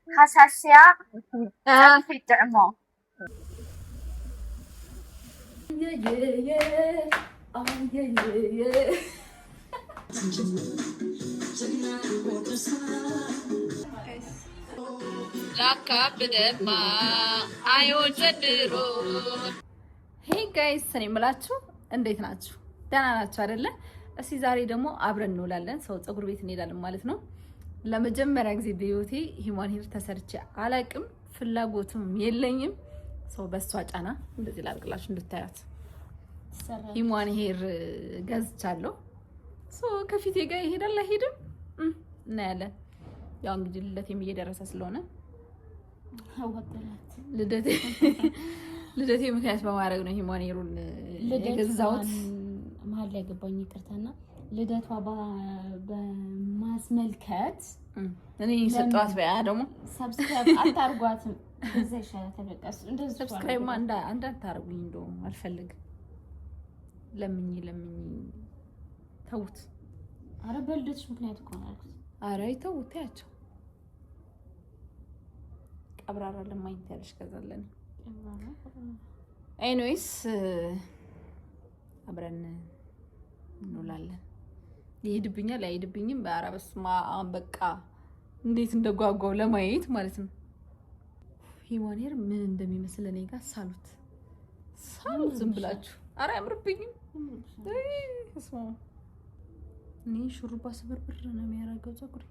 حساسية في طعمه ሄይ ጋይስ እኔ የምላችሁ እንዴት ናችሁ? ደህና ናችሁ አይደለ? እስኪ ዛሬ ደግሞ አብረን እንውላለን። ሰው ፀጉር ቤት እንሄዳለን ማለት ነው። ለመጀመሪያ ጊዜ በህይወቴ ሂማን ሄር ተሰርቼ አላቅም፣ ፍላጎትም የለኝም። ሰው በሷ ጫና እንደዚህ ላድርግላችሁ እንድታያት ሂማን ሄር ገዝቻለሁ። ሰው ከፊቴ ጋር ይሄዳል አይሄድም እናያለን። ያው እንግዲህ ልደቴም እየደረሰ ስለሆነ ልደቴ ምክንያት በማድረግ ነው ሂማን ሄሩን የገዛሁት። መሀል ላይ ገባኝ ይቅርታና ልደቷ በማስመልከት እኔ ሰጣት በያ ደግሞ ሰብስክራይብ አታርጓትም። እዛ ይሻላል ተበቃስ እንደዚህ ሰብስክራይብ እንዳታርጉኝ እንደው አልፈልግም። ለምኝ ተውት። አረ በልደትሽ ምክንያት እኮ ነው አልኩት። አረ ተውት ያቸው ቀብራራ ለማይት ያለሽ ከዛለን ኤኒዌይስ አብረን እንውላለን። ይሄድብኛል አይሄድብኝም በአረበስማ በቃ እንዴት እንደጓጓው ለማየት ማለት ነው። ሂማን ሄር ምን እንደሚመስል እኔ ጋር ሳሉት ዝም ብላችሁ። አረ አያምርብኝም። እኔ ሹሩባ ስብርብር ነው የሚያደርገው ፀጉሬ።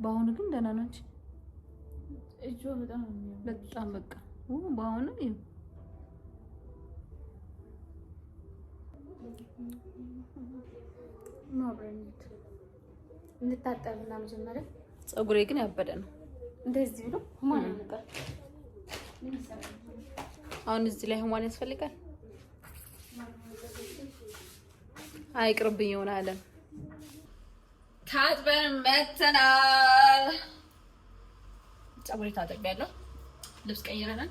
በአሁኑ ግን ደህና ናች። እጆ በጣም በቃ በአሁኑ ይኸው ማብረንት እንታጠብና መጀመሪያ ፀጉሬ ግን ያበደ ነው እንደዚህ ብሎ ሁማን ያመጣል። አሁን እዚህ ላይ ሁማን ያስፈልጋል። አይቅርብኝ ይሆናል። ታጥበን መተናል። ፀጉሬ ታጥቤያለሁ። ልብስ ቀይረናል።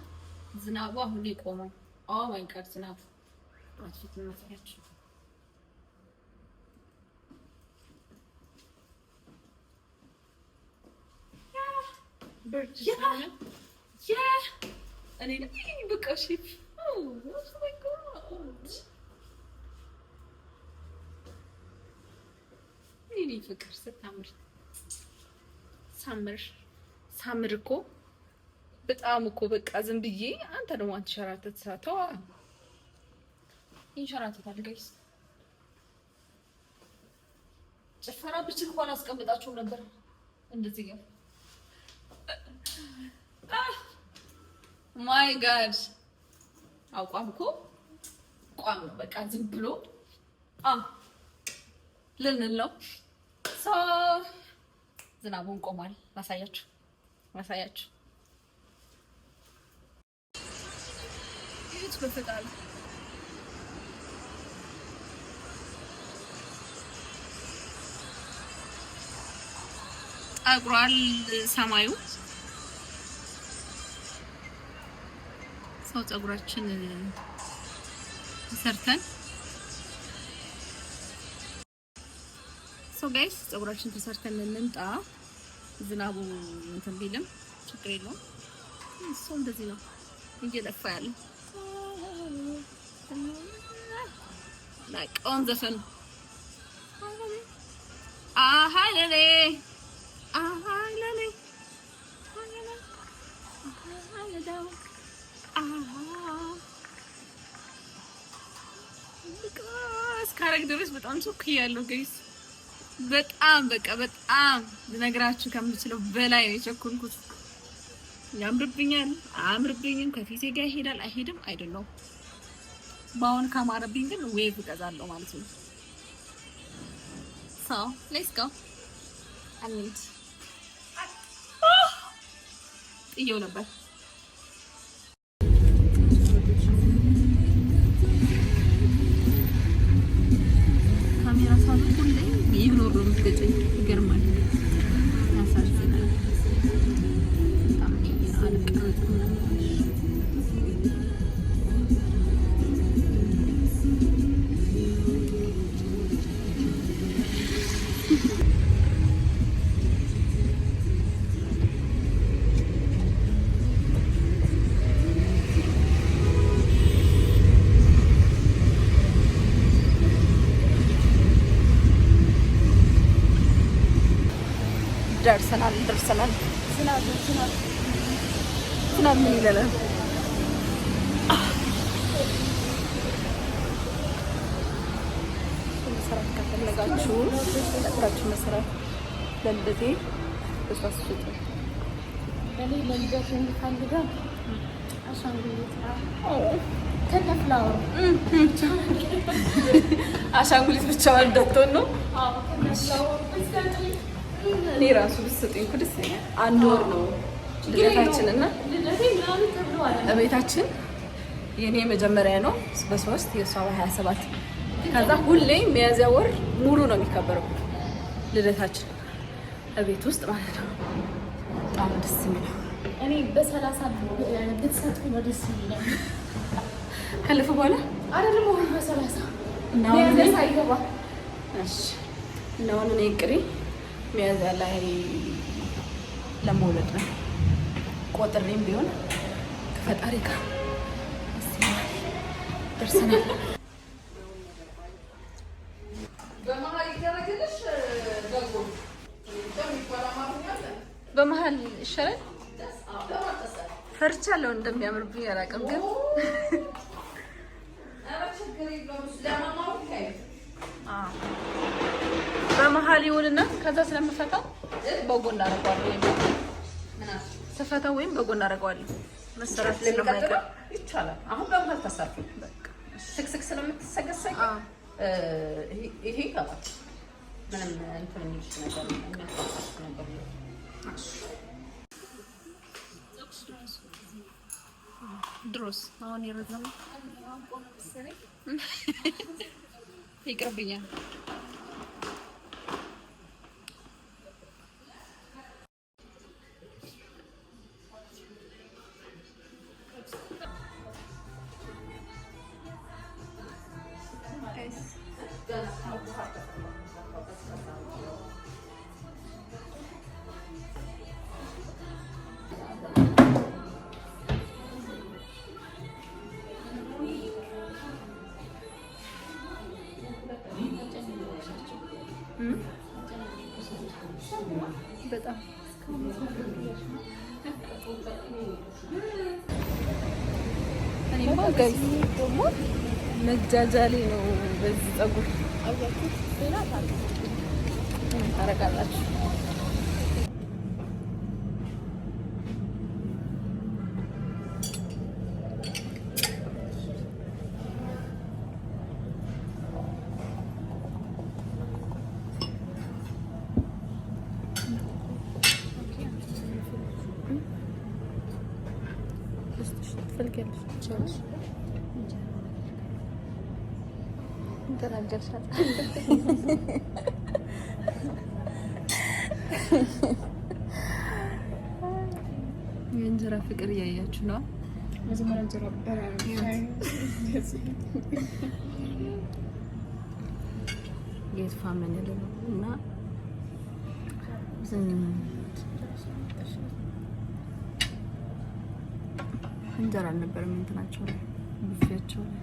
ዝናቡ አሁን ይቆማል። ኦ ማይ ጋድ ዝናቡ አትፊት ማሳያችሁ እኔ በቃ ሺፍ ማይ ጋድ እኔ ፍቅር ስታምር ሳምር እኮ በጣም እኮ በቃ ዝም ብዬ አንተ ደግሞ አንተሸራተት ሳተው ይንሸራተታል። ጋይስ ጭፈራ ብቻ እንኳን አስቀምጣችሁ ነበር እንደዚህ ጋር ማይ ጋድ አቋም እኮ ቋም ነው በቃ ዝም ብሎ ልንል ነው። ዝናቡን ቆሟል። ማሳያችሁ ይህች በፈጣሪ አጉራል ሰማዩ። ሰው ፀጉራችን ሰርተን ጋይስ ፀጉራችን ተሰርተን እንምጣ። ዝናቡ እንትን ቢልም ችግር የለውም። እሱ እንደዚህ ነው እየለፋ ያለ ላይቆን ዘፈን አሃለሌ እስካረግ ድረስ በጣም ቸኩያለሁ ጋይስ። በጣም በቃ በጣም ልነግራችሁ ከምችለው በላይ ነው የቸኮልኩት። ያምርብኛል አያምርብኝም፣ ከፊቴ ጋር ይሄዳል አይሄድም አይደለም። ባውን ካማረብኝ ግን ዌቭ እገዛለሁ ማለት ነው። So let's go. አንድ ጥየው ነበር ካሜራ ሳሉ ሁሌ ኢግኖር ነው የምትገጨኝ። ይገርማል። ያሳዝናል። በጣም አልቀረጥም ነው ደርሰናል። ዝናብ ምን ይለናል? መሰራት ከፈለጋችሁ ለጥራችሁ መሰራት ለልደቴ በሷስ ፍጥ እኔ ለልደቴ እንፈልጋል አሻንጉሊት ከነፍላወር አሻንጉሊት ብቻዋን ደቶን ነው። አዎ ከነፍላወር እኔ ራሱ ብትሰጡኝ እኮ ደስ ይለኛል። አንድ ወር ነው ልደታችን እና ቤታችን የኔ መጀመሪያ ነው በ3 የሷ በ27 ከዛ ሁሌ ሚያዝያ ወር ሙሉ ነው የሚከበረው ልደታችን ቤት ውስጥ ማለት ነው። በጣም ደስ የሚለው እኔ በ30 ብትሰጡኝ ነው ደስ የሚለኝ። ካለፈ በኋላ አይደለም አሁን በ30 ሚያዝያ ሳይገባ እሺ እና አሁን እኔ እቅዴ ሚያዝያ ላይ ለመውለድ ነው። ቆጥሬም ቢሆን ከፈጣሪ ጋር ደርሰናል። በመሀል ይሻላል። ፈርቻለሁ እንደሚያምርብኝ አላውቅም፣ ግን በመሀል ይሁንና ከዛ ስለምፈታው በጎን አደርገዋለሁ። ስፈታው ወይም በጎን አደርገዋለሁ። መሰራት ስለማይቀር ይቻላል። አሁን በመሀል ተሰርቶ ስክስክ ስለምትሰገሰግ ይሄ ይገባል። ምንም እንትን የሚልሽ ነገር ድሮስ አሁን የረዘመ ይቅርብኛል። በጣም እኔማ ጋይስ ደግሞ መጃጃሌ ነው። በዚህ ፀጉር ታረቃላችሁ። የእንጀራ ፍቅር እያያችሁ ነው። የት ፋመን ያለ ነው እና እንጀራ አልነበረም እንትናቸው ላይ ቡፌያቸው ላይ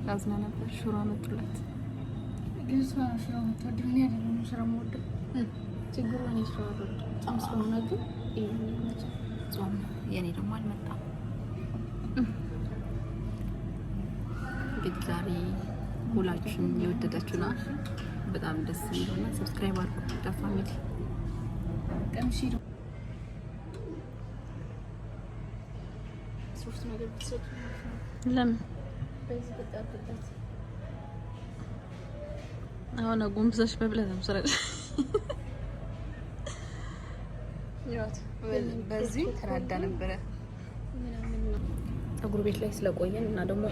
ያዝና ነበር። ሽሮ አመጡላት። ግን ሽሮ የምትወደው እኔ አይደለም ሽሮ የምወደው። ችግሩ እኔ ሽሮ አልወድም። ጾም ስለሆነ ግን ጾም የኔ ደግሞ አልመጣም። እንግዲህ ዛሬ ሁላችሁም የወደዳችሁና በጣም ደስ የሚለውና ሰብስክራይብ አድርጉ። ፋሚሊ ቀምሺ ነው ሶስት ነገር ብትሰጡ ለምን በዚህ በጣጥጣት አሁን ጎንብሰሽ መብላት ነው ስራ ይወት በዚህ ተናዳ ነበረ ፀጉር ቤት ላይ ስለቆየን እና ደግሞ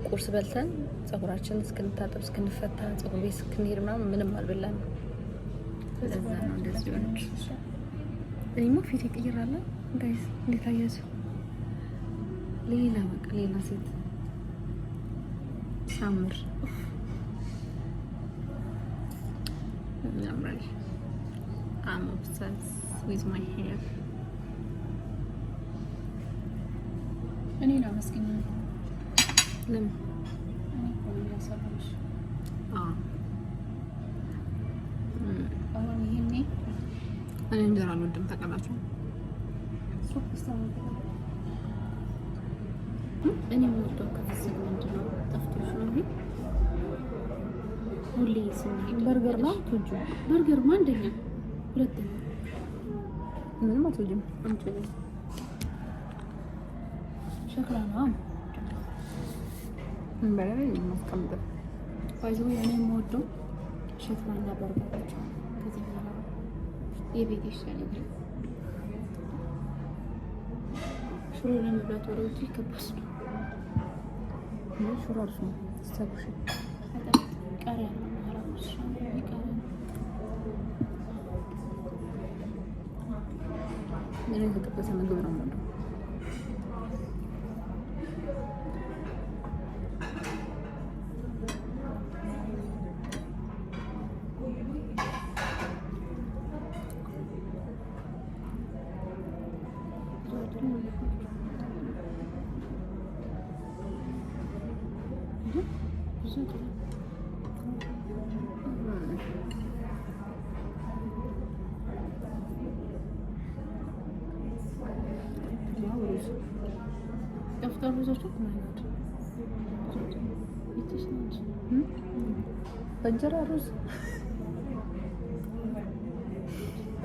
ቁርስ በልተን ፀጉራችን እስክንታጠብ እስክንፈታ ፀጉር ቤት እስክንሄድ ምንም አልበላንም። ለዛ ነው እንደዚህ ሆነች። እኔማ ፊቴ ይቀይራል ጋይስ። እንዴት አያችሁ? ሌላ በቃ ሌላ ሴት ሳምር ያምራል። I'm obsessed with my hair. እኔ ነው መስኪን ለምን እኔ ቆንጆ ሰራሽ አሁን ይሄኔ እኔ እንጀራ አልወድም ታውቃላችሁ። እኔ የምወደው ከፍስግ ምንድን ነው ጠፍቶሽ ነው እንጂ ሁሌ ስንሄድ በርገር ነው ትወጁ? በርገር ማ አንደኛ፣ ሁለተኛ ምንም አትወጂም? ሸክላ ነው በላይ ማስቀምጠው ባይዘው እኔ የምወደው ሸክላና በርገሮች። ከዚህ በኋላ የቤት ይሻለኛል። ሽሮ ለመብላት ወደ ውጭ ከባድ ነው። ሽሮ አሪፍ ነው። ተሰብሽ ቃሪያ ነው ማራሽ ይቃሪያ ምን የተጠበሰ ምግብ ነው ማለት ነው።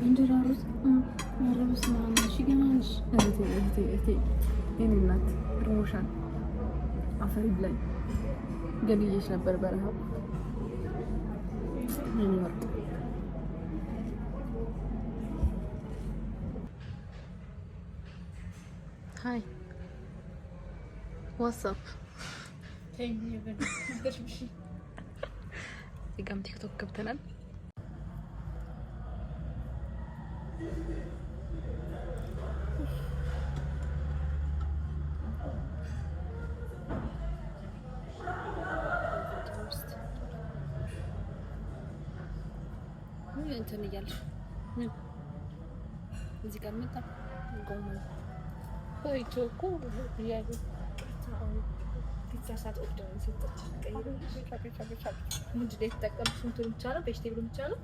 እንጀራ ሩዝ ማረብስ ምናምን እሺ። ገና ነሽ እህቴ የኔ እናት ርቦሻል። አፈር ላይ ገድዬሽ ነበር በረሃብ የኔ ወርቅ። ሀይ ዋትስአፕ እዚጋም ቲክቶክ ገብተናል። እንትን እያልሽ እዚህ ጋር መጣ ጎማ ሆይቶ እኮ እያሉ ፒዛ ሳትወድ ነው ሲጠጣ ቀይሮ ምንድን ነው የተጠቀምሽው? እንትን ብቻ ነው ቬጅቴብል ብቻ ነው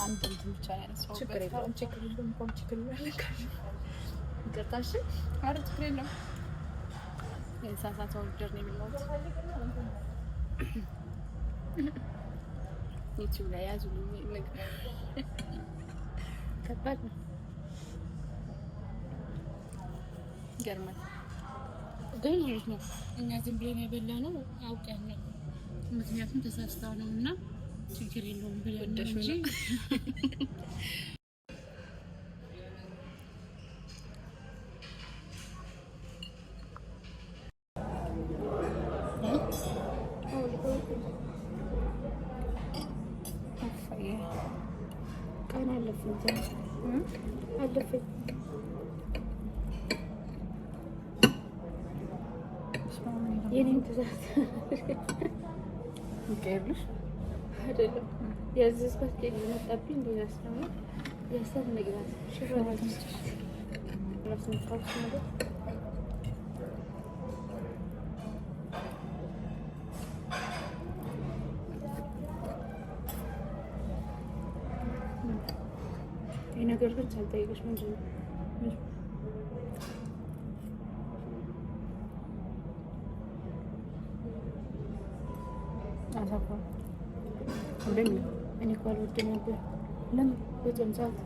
አንድ እንትን ብቻ ነው ያነሳው። ችግር የለውም ችግር ይቅርታሽ። ኧረ ችግር የለውም። የእንስሳት ወርደር ነው የሚለውት ዩቲዩብ ላይ ያዙልኝ ነገር ከባድ ነው። ገርመን ግን ማለት ነው እኛ ዝም ብለን የበላነው አውቀን ነው። ምክንያቱም ተሳስተው ነው እና ችግር የለውም ብለን እንጂ ቀን አለፈኝ የኔን ትእዛዝ ይቀርልሽ አይደለም ያዘዝኳት ኬክ መጣብኝ። እንደዛ ስለሆነ ያሰብ ነግራት ሽራራች ራስን ታውስ ነገር ይሄ ነገር ግን ሳልጠይቅሽ ምንድን ነው አሳፋ እንደኔ እኔ እኮ አልወድም ነበር። ለምን በጾም ሰዓት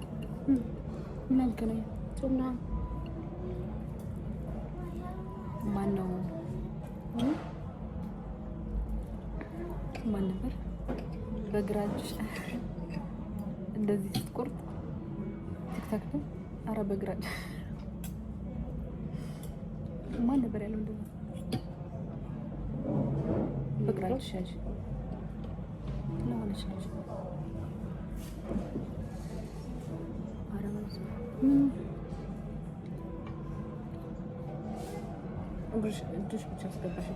ምን አልከኝ? ጾምና ማነው ማን ነበር በግራ እጅሽ እንደዚህ ስትቆርጥ ቲክታክ ላይ ኧረ በግራ እጅ ማን ነበር ያለው እንደዚህ በግራ እጅሽ ያዥ ለማለች ልጅ አረማስ እጅሽ ብቻ አስገባሽ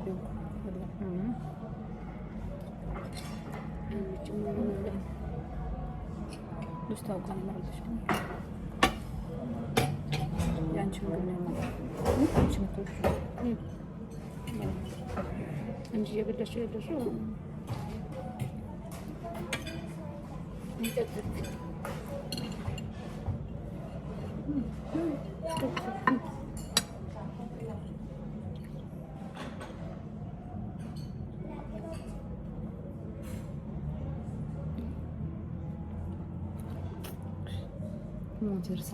ልጅ ታውቃ ማለች ያንቺ ምግብ ነው አንቺ ምቶች እንጂ የበላሽው ያለሽው ሞተርሳ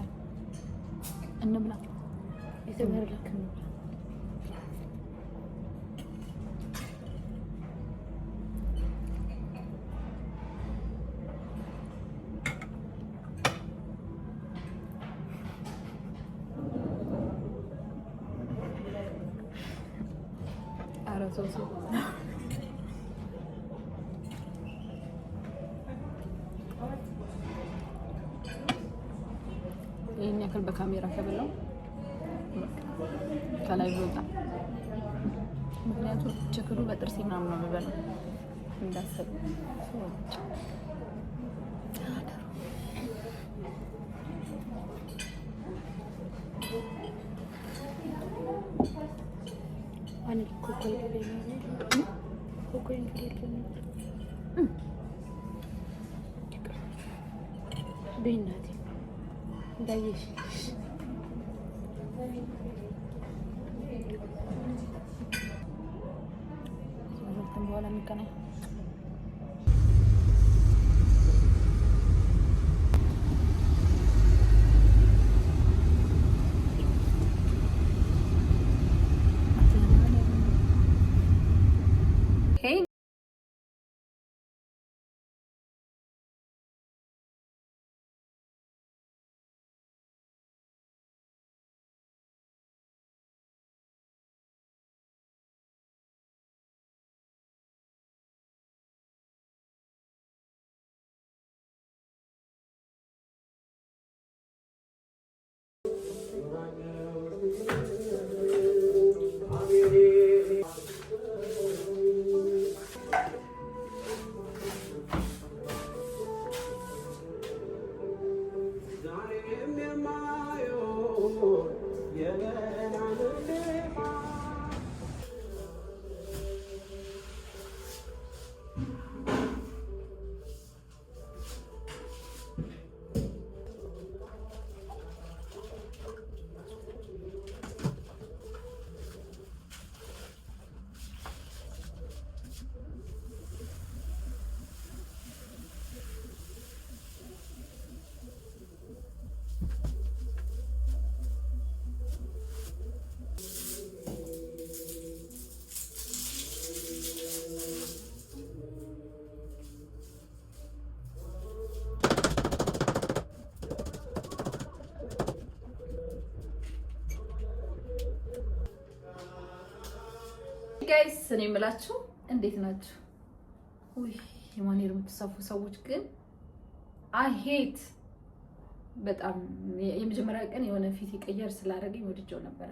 እንብላ የተበረከ እንብላ። አረሶስ ይሄን ያክል በካሜራ ከበላው ከላይ ወጣ። ምክንያቱም ችክሩ በጥርሴ ምናምን ነው የምበላው እንዳሰብ በእናትህ እንዳየሽ በኋላ የሚገናኝ ጋይስ እኔ የምላችሁ እንዴት ናችሁ? ውይ የማኔር የምትሰፉ ሰዎች ግን አይ ሄት በጣም የመጀመሪያ ቀን የሆነ ፊት ይቀየር ስላደረገኝ ወድጄው ነበረ፣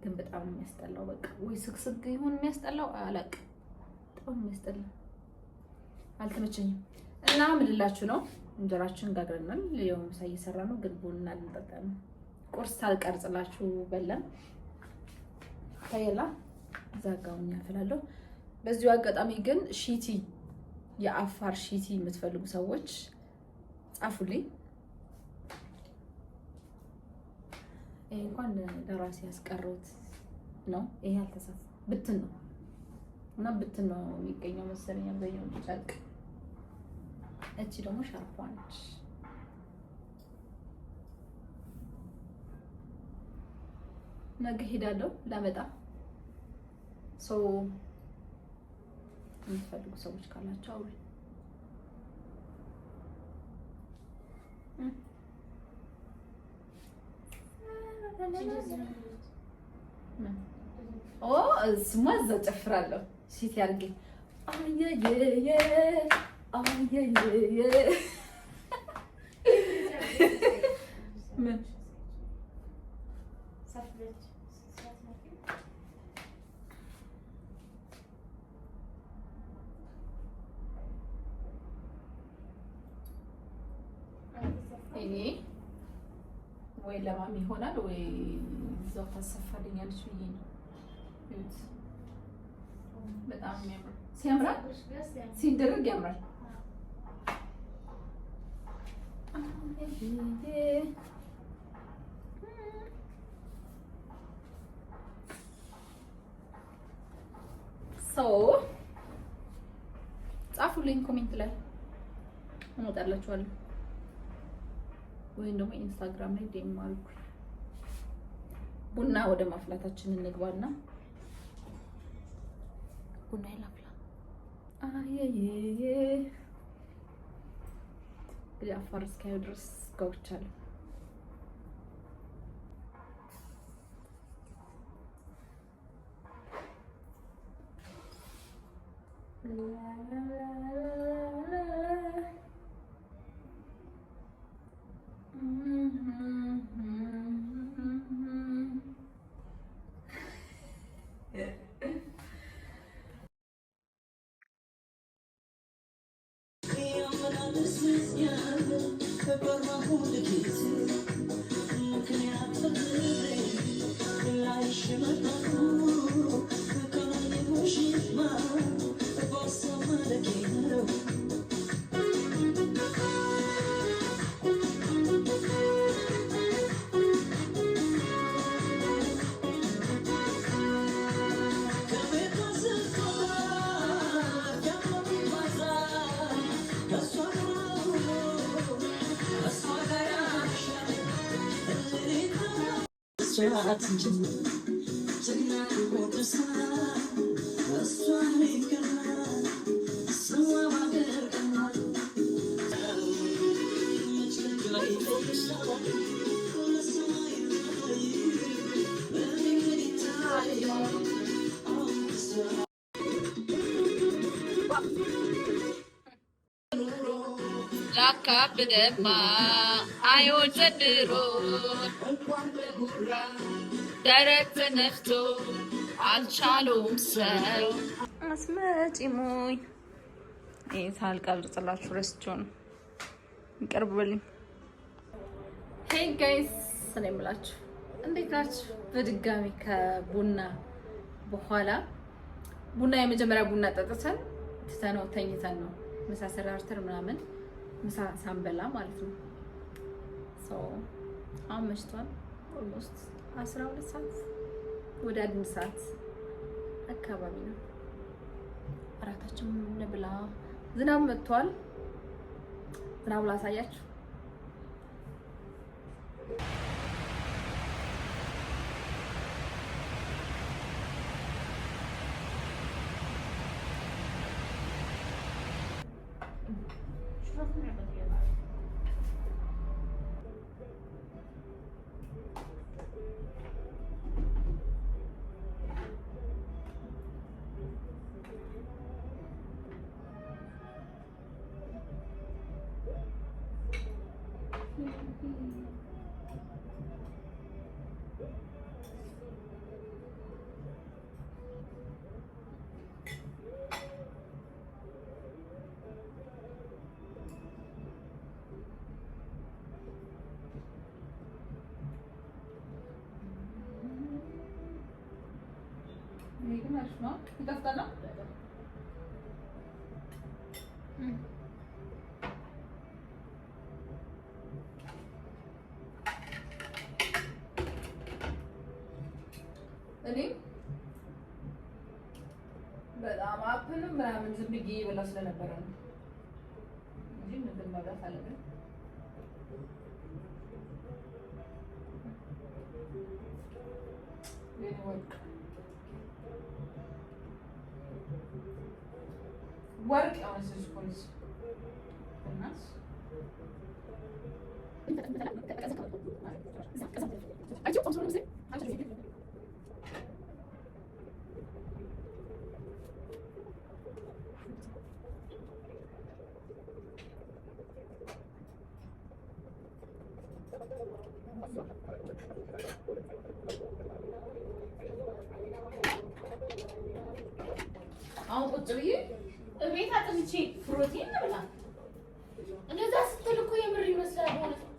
ግን በጣም የሚያስጠላው በቃ ወይ ስክስክ ይሁን የሚያስጠላው አላውቅም፣ በጣም የሚያስጠላው አልተመቸኝም። እና ምን ልላችሁ ነው እንጀራችን ጋግረናል፣ ያው ምሳ እየሰራ ነው፣ ግን ቡና ልንጠጣ ነው። ቁርስ ሳልቀርጽላችሁ በላን ታየላ ዛጋውኛ ፍላለሁ። በዚሁ አጋጣሚ ግን ሺቲ የአፋር ሺቲ የምትፈልጉ ሰዎች ጻፉልኝ። ይሄ እንኳን ለራሴ ያስቀረውት ነው። ይሄ አልተሰፋ ብትን ነው እና ብትን ነው የሚገኘው መሰለኝ አብዛኛው ጨርቅ። እቺ ደግሞ ሻርፓ ነች። ነገ ሄዳለሁ ላመጣ። ሰው የምትፈልጉ ሰዎች ካላችሁ አውሪ። ኦ እሱማ እዛው ጨፍራለሁ። ሲት ያርጌ አየየየ አየየየ ምን እኔ ወይ ለማሚ ይሆናል ወይ እዛው ታሰፋልኛለች ብዬ ነው። እዩት፣ በጣም የሚያምር ሲያምራል፣ ሲደረግ ያምራል። ጻፉልኝ ኮሜንት ላይ እመጣላችኋለሁ፣ ወይም ደግሞ ኢንስታግራም ላይ ዴም አልኩኝ። ቡና ወደ ማፍላታችን እንግባና ቡና ይላፍላ። አየየ እንግዲህ አፋር እስካየው ድረስ ገብቻለሁ። ላካብደማ አይሆን ዘንድሮ ደረቅ ተነፍቶ አልቻለውም ሰው አስመጪሙኝ። ይሄ ሳልቀርጽላችሁ ረስቼው ነው፣ ይቀርብልኝ። ሄይ ጋይስ እኔ የምላችሁ እንዴት ናችሁ? በድጋሚ ከቡና በኋላ ቡና የመጀመሪያ ቡና ጠጥተን ትተነው ተኝተን ነው ምሳ ሰራርተን ምናምን ምሳ ሳንበላ ማለት ነው። አሁን መሽቷል። ኦልሞስት 12 ሰዓት ወደ 1 ሰዓት አካባቢ ነው። እራታችንን እንብላ። ዝናብ መጥቷል። ዝናቡ ላሳያችሁ። ነው ይጣፍጣል። እኔ በጣም አፕልም ምናምን ዝም ብዬ በላ ስለነበረ ነው እንጂ ምግብ መብላት አለብን። ወርቅ ያወሰሽ ፖሊስ እናስ አሁን ቁጭ ብዬ እቤት አጥንቼ ፕሮቲን ብላ እንደዛ ስትል እኮ የምር ይመስላል ማለት ነው።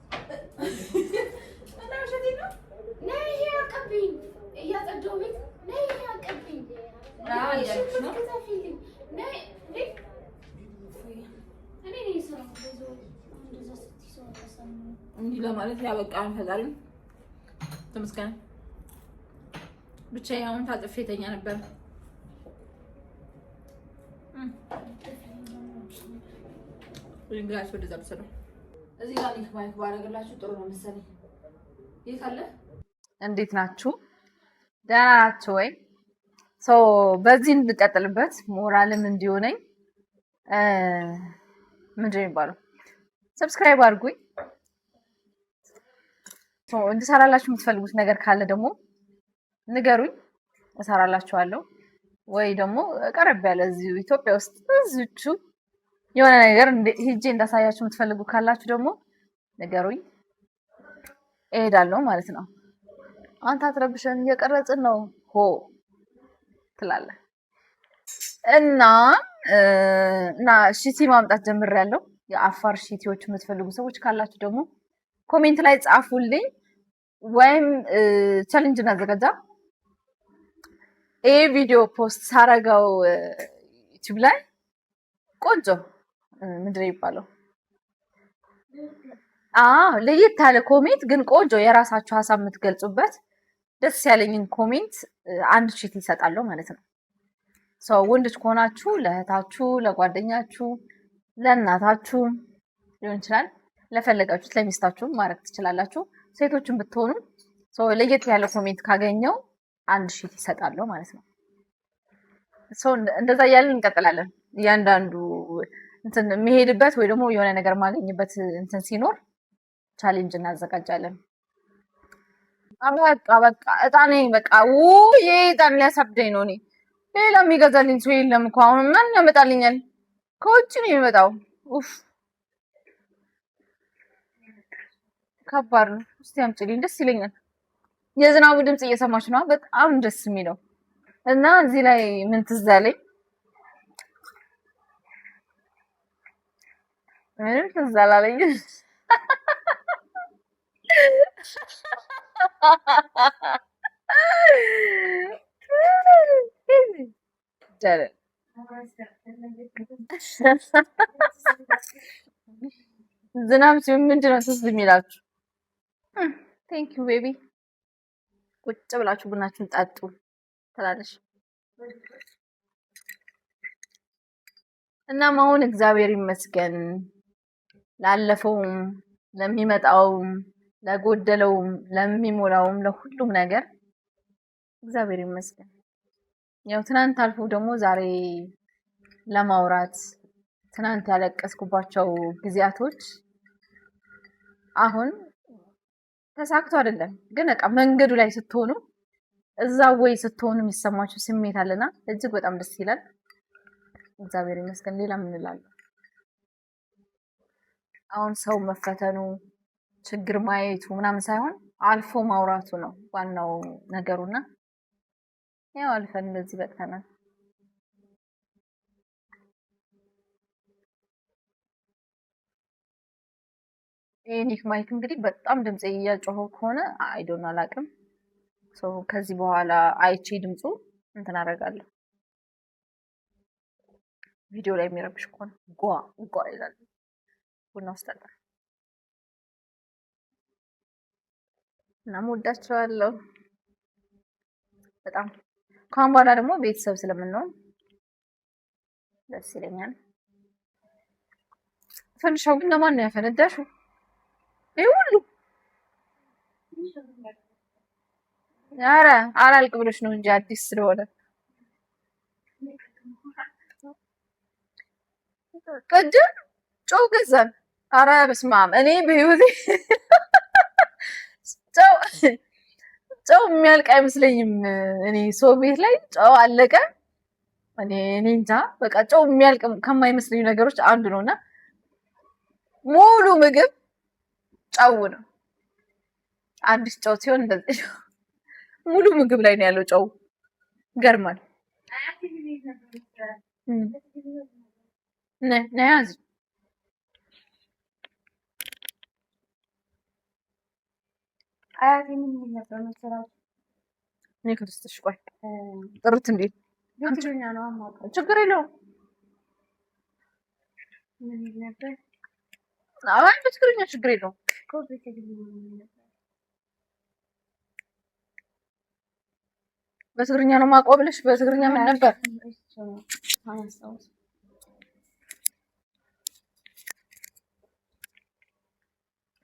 እና ውሸቴ ነው። ነይ ይሄ አቀብኝ እያጸዳሁ ቤት ነይ ይሄ አቀብኝ እያልኩሽ ነው። ነይ እኔ ነኝ የሰራሁት እንደዛ ስትይ ሰው እንዲህ ለማለት ያበቃን ፈጣሪ ተመስገን። ብቻዬን አሁን ታጥፌ ተኛ ነበር። እንግዲህ ወደዛ ብሰለው እዚህ ጋር ሊንክ ማይክ ባረግላችሁ ጥሩ ነው መሰለኝ። ይሄ ካለ እንዴት ናችሁ? ደህና ናችሁ ወይ? በዚህ እንድቀጥልበት ሞራልም እንዲሆነኝ ምንድን ነው የሚባለው ሰብስክራይብ አድርጉኝ። እንድሰራላችሁ የምትፈልጉት ነገር ካለ ደግሞ ንገሩኝ፣ እሰራላችኋለሁ። ወይ ደግሞ ቀረብ ያለ እዚሁ ኢትዮጵያ ውስጥ እዚቹ የሆነ ነገር ሂጄ እንዳሳያችሁ የምትፈልጉ ካላችሁ ደግሞ ንገሩኝ፣ እሄዳለሁ ማለት ነው። አንተ አትረብሸን፣ እየቀረጽን ነው ሆ ትላለህ እና ሽቲ ማምጣት ጀምሬያለሁ። የአፋር ሽቲዎች የምትፈልጉ ሰዎች ካላችሁ ደግሞ ኮሜንት ላይ ጻፉልኝ፣ ወይም ቻሌንጅ እናዘጋጃ። ይሄ ቪዲዮ ፖስት ሳረገው ዩቲዩብ ላይ ቆንጆ ምንድን ነው የሚባለው? ለየት ያለ ኮሜንት ግን ቆንጆ የራሳችሁ ሀሳብ የምትገልጹበት ደስ ያለኝን ኮሜንት አንድ ሺት ይሰጣለሁ ማለት ነው። ወንዶች ከሆናችሁ ለእህታችሁ፣ ለጓደኛችሁ፣ ለእናታችሁ ሊሆን ይችላል። ለፈለጋችሁት ለሚስታችሁ ማድረግ ትችላላችሁ። ሴቶችን ብትሆኑ ለየት ያለ ኮሜንት ካገኘው አንድ ሺት ይሰጣለሁ ማለት ነው። እንደዛ እያለን እንቀጥላለን። እያንዳንዱ እንትን የሚሄድበት ወይ ደግሞ የሆነ ነገር ማገኝበት እንትን ሲኖር ቻሌንጅ እናዘጋጃለን። በቃ እጣኔ በቃ ይሄ እጣን ሊያሳብደኝ ነው። እኔ ሌላ የሚገዛልኝ ሰው የለም እኮ አሁን ማን ያመጣልኛል? ከውጭ ነው የሚመጣው። ኡፍ ከባድ ነው። እስቲ አምጪልኝ፣ ደስ ይለኛል። የዝናቡ ድምጽ እየሰማች ነው፣ በጣም ደስ የሚለው እና እዚህ ላይ ምን ትዝ አለኝ? ምንም ትዝ አላለኝ። ዝናብ ሲሆን ምንድን ነው ትዝ የሚላችሁ? ቴንክ ዩ ቤቢ። ቁጭ ብላችሁ ቡናችሁን ጠጡ ትላለች። እናም አሁን እግዚአብሔር ይመስገን ላለፈውም፣ ለሚመጣውም፣ ለጎደለውም፣ ለሚሞላውም፣ ለሁሉም ነገር እግዚአብሔር ይመስገን። ያው ትናንት አልፎ ደግሞ ዛሬ ለማውራት ትናንት ያለቀስኩባቸው ጊዜያቶች አሁን ተሳክቶ አይደለም ግን በቃ መንገዱ ላይ ስትሆኑ እዛ ወይ ስትሆኑ የሚሰማችሁ ስሜት አለና እጅግ በጣም ደስ ይላል። እግዚአብሔር ይመስገን። ሌላ ምን እላለሁ? አሁን ሰው መፈተኑ ችግር ማየቱ ምናምን ሳይሆን አልፎ ማውራቱ ነው ዋናው ነገሩና ያው አልፈን እንደዚህ በቅተናል። ኒክ ማይክ እንግዲህ በጣም ድምጽ እያጮኸው ከሆነ አይዶን አላውቅም። ከዚህ በኋላ አይቼ ድምፁ እንትን አደርጋለሁ። ቪዲዮ ላይ የሚረብሽ ከሆነ ጓ ይላል። ቡና ውስጥ አለ እና እወዳቸዋለሁ በጣም። ከአሁን በኋላ ደግሞ ቤተሰብ ስለምንሆን ደስ ይለኛል። ፈንድሻው ግን ለማን ነው ያፈነዳሽው? ይሄ ሁሉ ኧረ አላልቅ ብሎሽ ነው እንጂ አዲስ ስለሆነ ቅድም ጨው ገዛን። ኧረ በስመ አብ እኔ በህይወቴ ጨው የሚያልቅ አይመስለኝም። እኔ ሰው ቤት ላይ ጨው አለቀ። እኔ እንጃ በቃ ጨው የሚያልቅ ከማይመስለኝ ነገሮች አንዱ ነውና ሙሉ ምግብ ጨው ነው። አዲስ ጨው ሲሆን እንደዚህ ሙሉ ምግብ ላይ ነው ያለው ጨው። ገርማል። ነያዝ አያቴ ምን ነበር መሰራቱ? እኔ ክርስቶስ ቆይ ጥሩት እንዴ የትግርኛ ነው አማውቀው። ችግር የለውም። ምን ነበር አይ በትግርኛ ችግር የለውም። በትግርኛ ነው የማውቀው ብለሽ በትግርኛ ምን ነበር?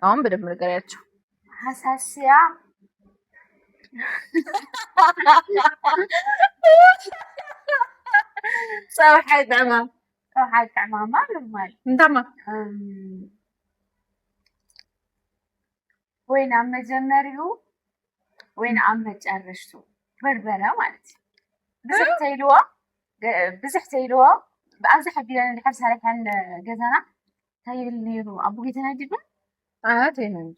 አሁን በደንብ ንገሪያቸው። ሀሳሲያ ፀብሐይ ጥዕማም ፀብሐይ ጥዕማማ ማለት እንታማ ወይን ኣብ መጀመሪኡ ወይን ኣብ መጨረሽቱ በርበረ ማለት ብዙሕ ተይልዎ ብኣብዝሓ ቢለን እንድሕር ሰሪሐን ገዛና እንታይ ይብል ነይሩ ኣቦ ጌተና ጅባ አያቴ ይብል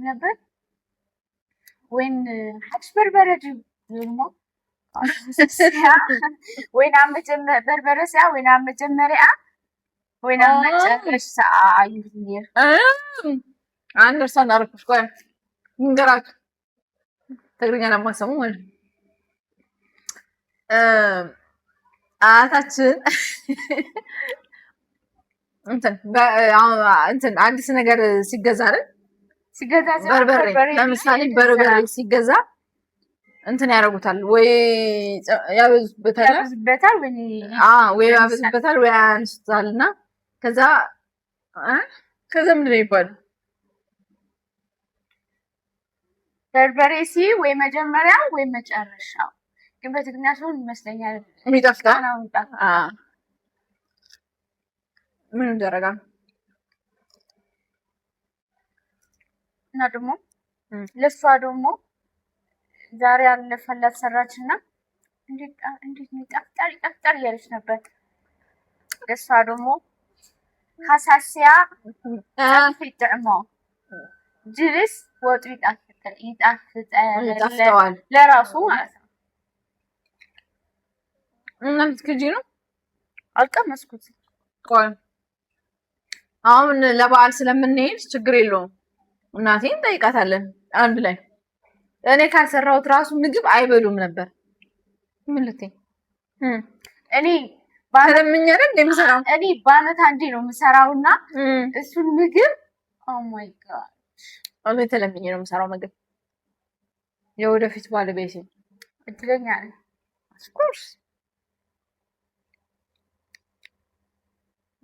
ነበር ወይን ሓድሽ በርበረ ድዩ ዝብልሞ ወይን ኣብ በርበረ ስያ ወይን ኣብ መጀመሪያ ወይን ኣብ መጨረሻ ይብል ነይሩ። አንደርሳን አረኩሽ። ቆይ እንገራችሁ ትግርኛ ለማሰሙ ማለት አያታችን እንትን አዲስ ነገር ሲገዛ በርበሬ ለምሳሌ በርበሬ ሲገዛ እንትን ያደርጉታል ወይ ያበዙበታል ወይ ያበዙበታል ወይ ያንሱታልና ከዛ ምንድን ነው ይባላል? በርበሬ ወይ መጀመሪያ ወይ መጨረሻው ግን በትግርኛ ሲሆን ይመስለኛል የሚጣፍጣ ምን ይደረጋል? እና ደግሞ ለሷ ደግሞ ዛሬ ያለፈላት ሰራችና እንዴት ይጣፍጣል እያለች ነበር። ለሷ ደግሞ ሀሳሲያ ጥዕሞ ጅልስ ወጡ ይጣፍጣል ለራሱ ማለት ነው። እና ምትክጂ ነው አልቀመስኩት። ቆይ አሁን ለበዓል ስለምንሄድ ችግር የለውም እናቴን እንጠይቃታለን አንድ ላይ። እኔ ካልሰራሁት ራሱ ምግብ አይበሉም ነበር። ምን ልትይ? እኔ ባለምኛ አይደል እንደምሰራው እኔ በአመት አንዴ ነው የምሰራውና እሱን ምግብ ኦ ማይ ጋድ አሁን የተለምኝ ነው የምሰራው ምግብ። የወደፊት ባለቤቴ እድለኛ ነኝ። ኦፍ ኮርስ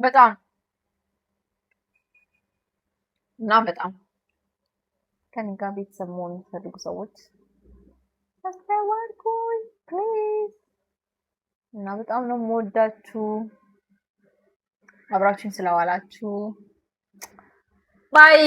በጣም እና በጣም ከኔ ጋር ቤተሰብ መሆን የሚፈልጉ ሰዎች ሰብስክራይብ አድርጉኝ ፕሊዝ። እና በጣም ነው የምወዳችሁ አብራችሁኝ ስለዋላችሁ። ባይ